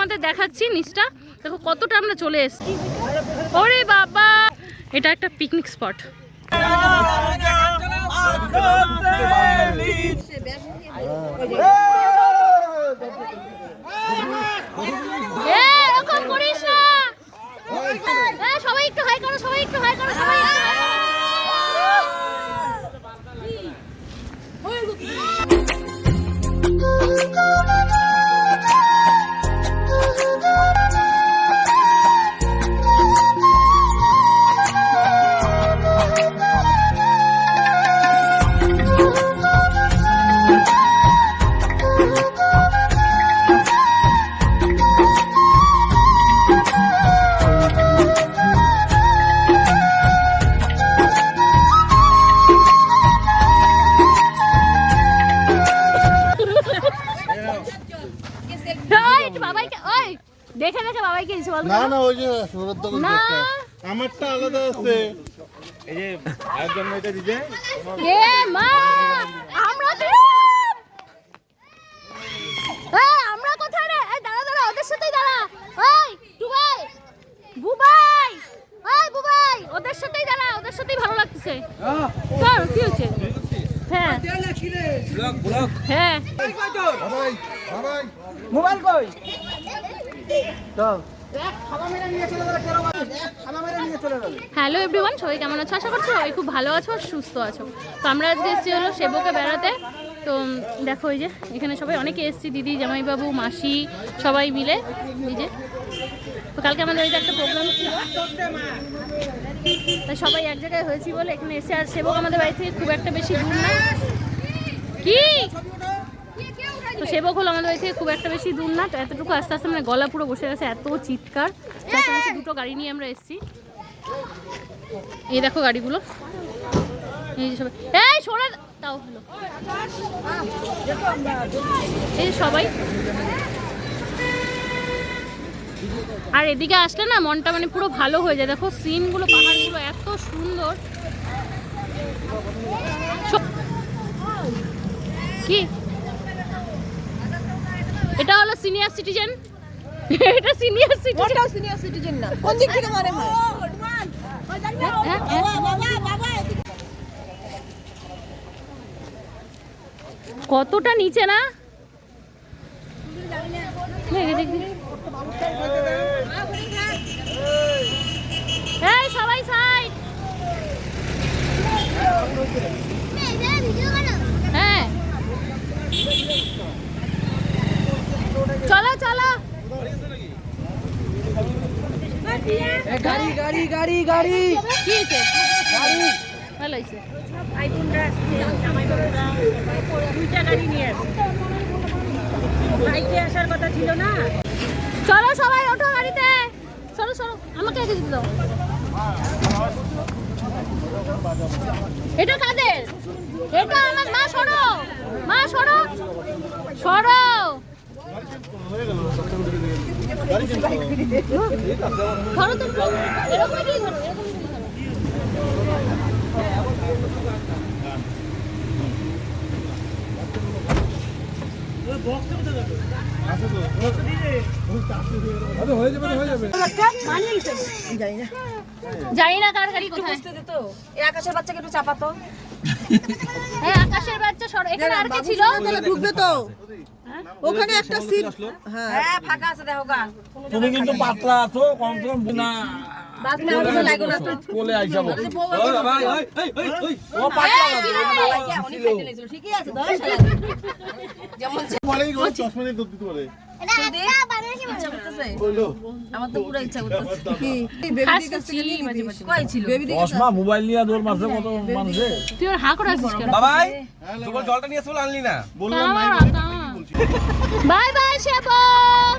তোমাদের দেখাচ্ছি নিচটা, দেখো কতটা আমরা চলে এসেছি। ওরে বাবা, এটা একটা পিকনিক স্পট। এরকম করিস না, সবাই একটু হাই করো, সবাই একটু হাই করো, সবাই একটু হাই করো। দেখে দেখে বাবাই কি দিছে বল না না ওই যে সুরত দা না আমারটা আলাদা আছে এই যে আর জন্য এটা দিতে এ মা আমরা তো আমরা কোথায় রে? এই দাঁড়া দাঁড়া, ওদের সাথেই দাঁড়া। ওই টুবাই বুবাই, ওই বুবাই ওদের সাথেই দাঁড়া, ওদের সাথেই ভালো লাগতেছে। চল কি হচ্ছে? হ্যাঁ ব্লগ ব্লগ হ্যাঁ ভাই ভাই মোবাইল কই? হ্যালো এভরিওয়ান, সবাই কেমন আছো? আশা করছি সবাই খুব ভালো আছো আর সুস্থ আছো। তো আমরা আজকে এসেছি হলো সেবকে বেড়াতে। তো দেখো এই যে এখানে সবাই অনেকে এসেছি, দিদি, জামাইবাবু, মাসি সবাই মিলে। এই যে তো কালকে আমাদের বাড়িতে একটা প্রোগ্রাম ছিল, তাই সবাই এক জায়গায় হয়েছি বলে এখানে এসে। আর সেবক আমাদের বাড়ি থেকে খুব একটা বেশি দূর না, কি তো সেবক হলো আমাদের বাড়ি থেকে খুব একটা বেশি দূর না। তো এতটুকু আস্তে আস্তে মানে গলা পুরো বসে গেছে, এত চিৎকার। চারপাশে দুটো গাড়ি নিয়ে আমরা এসেছি। এই দেখো গাড়িগুলো, এই যে সবাই, এই সরা তাও হলো, এই যে সবাই। আর এদিকে আসলে না মনটা মানে পুরো ভালো হয়ে যায়। দেখো সিনগুলো, পাহাড়গুলো এত সুন্দর। কি এটা হলো সিনিয়র সিটিজেন, এটা সিনিয়র সিটিজেন, ওটাও সিনিয়র সিটিজেন না, কোন দিক থেকে মনে হয়? কতটা নিচে না? এই সবাই সাইড। হ্যাঁ চলো চলো। গাড়ি গাড়ি গাড়ি গাড়ি কি হয়েছে? ভালো হয়েছে। দুইটা গাড়ি নিয়ে আসছে, বাইকে আসার কথা ছিল না। চলো সবাই ওঠো গাড়িতে, চলো চলো, আমাকে এগিয়ে দিতে দাও। এটা কাদের? এটা আমার মা। সরো মা, সরো সরো। ধরো তো, এরকম কি ধরো, এরকম জানি না কার গাড়ি কোথায়। আকাশের বাচ্চাকে একটু চাপাতো। হ্যাঁ আকাশের বাচ্চা সরো। এখানে আর কে ছিল? ঢুকবে তো ওখানে একটা সিট। হ্যাঁ ফাঁকা আছে, দেখো গা। তুমি কিন্তু পাতলা আছো, কম কম বিনা বাদমে আমাকে লাগো না তো। কোলে আইছাবো। ওই ভাই ও পাতলা আছে। ঠিকই আছে, ধর যেমন বলেই গো চশমা দিয়ে দুধ দিতে পারে। ইচ্ছা করতেছে, আমার তো পুরো ইচ্ছা করতেছে। কি বেবি কাছ থেকে নিয়ে নিতে পারছি। কই ছিল বেবি? চশমা মোবাইল নিয়ে দৌড় মারছে কত মানুষে। তুই ওর হা করে আছিস কেন? বাবাই তোমার জলটা নিয়ে চলে আনলি না? বললাম নাই বাই বাই সেবক,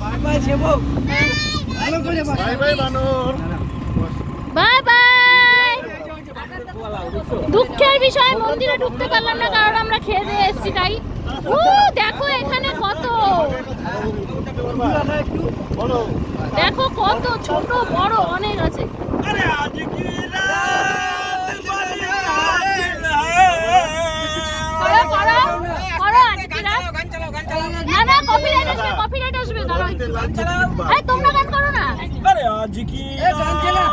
বাই বাই সেবক, বাই বাই বানর, বাই বাই। দুঃখের বিষয় মন্দিরে ঢুকতে পারলাম না, কারণ আমরা খেয়ে দিয়ে এসেছি তাই। দেখো এখানে কত, দেখো কত ছোট বড় অনেক আছে। করো করো করো, আজকে না না কপিরাইট আসবে, কপিরাইট আসবে, দাঁড়াও। এই তোমরা গান করো না। আরে আজ কি গান চালা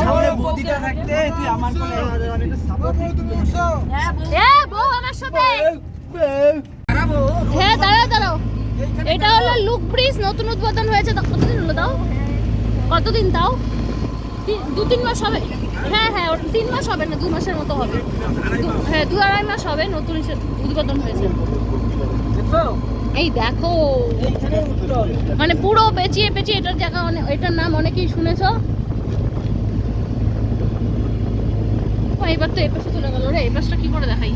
সামনে বৌদিটা থাকতে তুই আমার কোলে এ বউ আমার সাথে। হ্যাঁ দাঁড়াও দাঁড়াও, এটা হলো লুক ব্রিজ, নতুন উদ্বোধন হয়েছে। তো কতদিন হলো দাও, কতদিন দাও? 2-3 মাস হবে। হ্যাঁ হ্যাঁ 3 মাস হবে না, 2 মাসের মতো হবে। হ্যাঁ 2-2.5 মাস হবে, নতুন উদ্বোধন হয়েছে। এই দেখো মানে পুরো পেঁচিয়ে পেঁচিয়ে এটার জায়গা, এটার নাম অনেকেই শুনেছ। এবার তো এই পাশে চলে গেল রে, এই পাশটা কি করে দেখাই?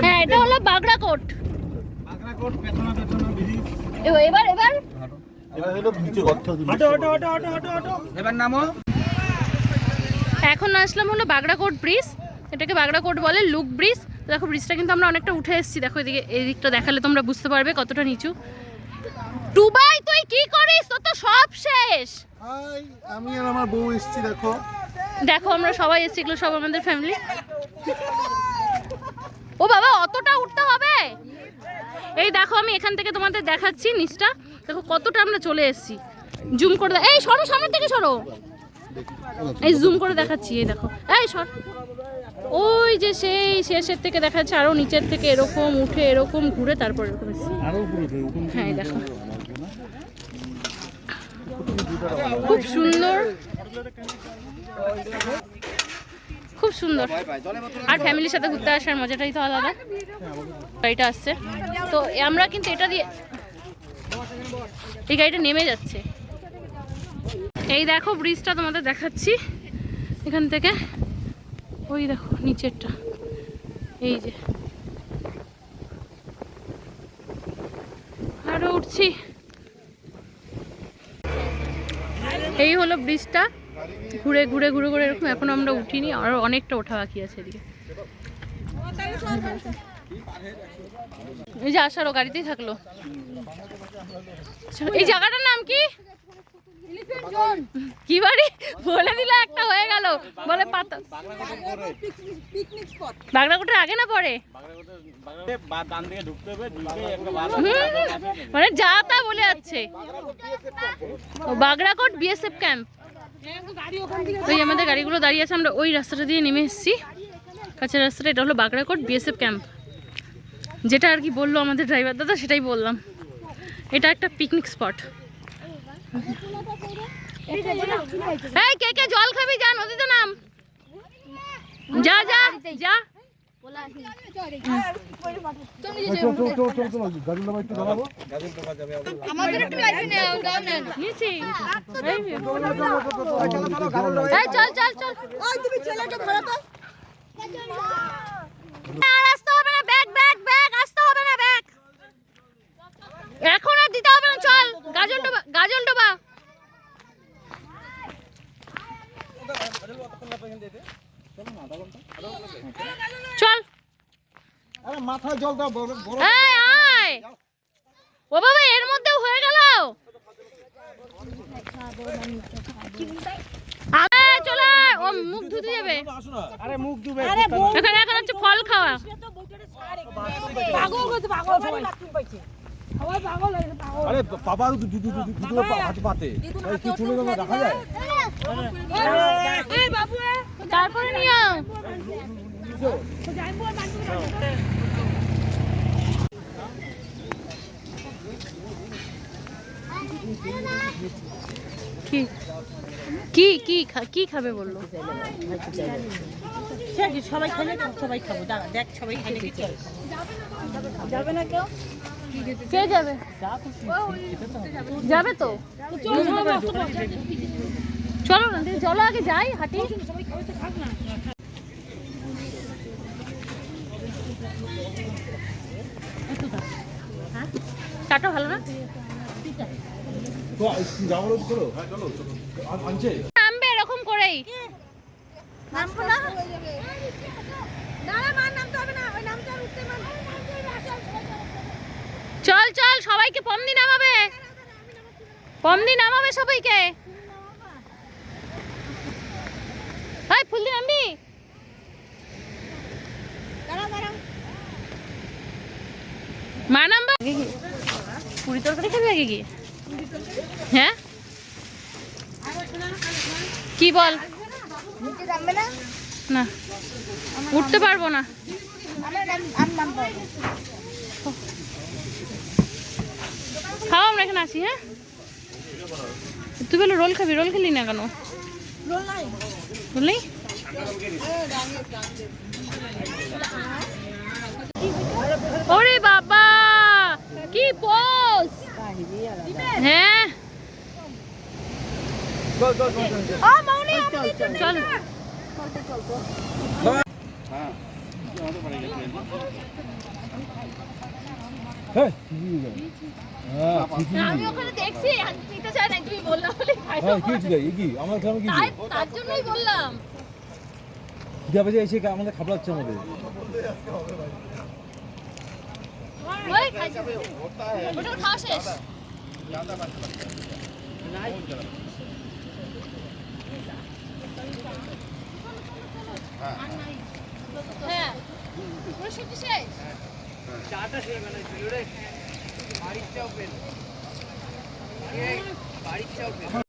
হ্যাঁ এটা হলো বাগড়াকোট। এবার এবার এবার নামো। এখন আসলাম হলো বাগড়াকোট ব্রিজ, এটাকে বাগড়াকোট বলে, লুক ব্রিজ। দেখো ব্রিজটা কিন্তু আমরা অনেকটা উঠে এসেছি, দেখো এদিকে, এই দিকটা দেখালে তোমরা বুঝতে পারবে কতটা নিচু। টুবাই তুই কি করিস, তোর তো সব শেষ। হাই, আমি আর আমার বউ এসেছি। দেখো দেখো আমরা সবাই এসেছি, এগুলো সব আমাদের ফ্যামিলি। ও বাবা অতটা উঠতে হবে? এই দেখো আমি এখান থেকে তোমাদের দেখাচ্ছি নিচটা, দেখো কতটা আমরা চলে এসেছি। জুম করে এই সরো, সামনের থেকে সরো, এই জুম করে দেখাচ্ছি। এই দেখো, এই সর, ওই যে সেই শেষের থেকে দেখাচ্ছে, আরো নিচের থেকে এরকম উঠে এরকম ঘুরে তারপর এরকম এসেছি। হ্যাঁ এই দেখো খুব সুন্দর, খুব সুন্দর। আর ফ্যামিলির সাথে ঘুরতে আসার মজাটাই তো আলাদা। গাড়িটা আসছে তো আমরা কিন্তু এটা দিয়ে, এই গাড়িটা নেমে যাচ্ছে। এই দেখো ব্রিজটা তোমাদের দেখাচ্ছি এখান থেকে, ওই দেখো নিচেরটা, এই যে আরো উঠছি। এই হলো ব্রিজটা, ঘুরে ঘুরে ঘুরে ঘুরে এরকম। এখন আমরা উঠিনি, আরো অনেকটা ওঠা বাকি আছে এদিকে। এই যে আসারও গাড়িতেই থাকলো। এই জায়গাটার নাম কি? কি বাড়ি বলে দিল, একটা হয়ে গেল বলে পাতা। বাগড়াকোটের আগে না পরে? মানে যা তা বলে যাচ্ছে। Bagrakote BSF camp. ওই আমাদের গাড়িগুলো দাঁড়িয়ে আছে, আমরা ওই রাস্তাটা দিয়ে নেমে এসেছি, কাছের রাস্তাটা। এটা হলো বাগড়াকোট বিএসএফ ক্যাম্প, যেটা আর কি বললো আমাদের ড্রাইভার দাদা, সেটাই বললাম। এটা একটা পিকনিক স্পট। এই কে কে জল খাবি, যা নদীতে নাম, যা যা যা। চল চল চল, আসতে হবে না, ব্যাগ ব্যাগ ব্যাগ আসতে হবে না, ব্যাগ এখন আর দিতে হবে না। চল গাজলডোবা, গাজলডোবা। চল মাথায় জল দাও। আয়। ও বাবা এর মধ্যেও হয়ে গেল। চলে ও মুখ ধুতে যাবে। আরে মুখ ধুবে, এখানে এখন হচ্ছে ফল খাওয়া। আরে বাবা দুধ হাত পাতে কি চলে যাবে, দেখা যায়। তারপরে নিও। কি কি কি কি খাবে বললো? সবাই খেলে সবাই খাবো, দাঁড়া দেখ সবাই খেলে কি যাবে না কেউ? কে যাবে? যাবে তো চলো না, চলো আগে যাই হাঁটি। চাটা ভালো না? নামবে এরকম করেই। নামবো না, দাঁড়া মার নামতে হবে না, ওই নামটা উঠতে মার। চল চল, সবাইকে পমদি নামাবে, পমদি নামাবে সবাইকে। হাই ফুলদি নামবি? মা নামবা? পুরি তরকারি খাবি আগে কি? হ্যাঁ কি বল? না উঠতে পারবো না। খাও, আমরা এখানে আসি। হ্যাঁ তুই বলো রোল খাবি, রোল খেলি না কেন? রোল নেই? ওরে বাবা কি পোজ! হ্যাঁ চল হ্যাঁ আমি ওখানে দেখছি, নিতে চাই না, তুই বললাম বলে কি হচ্ছে কি আমার খাবে কি তার জন্যই বললাম। যাবে যে এসে আমাদের খাবলাচ্ছে আমাদের। ওই খাই যাবে, ওটা খাওয়া শেষ। হ্যাঁ পুরো সবজি শেষ। চাটা শেষ বানাইছিল রে, বাড়ির চাও পেন, বাড়ির চাও পেন।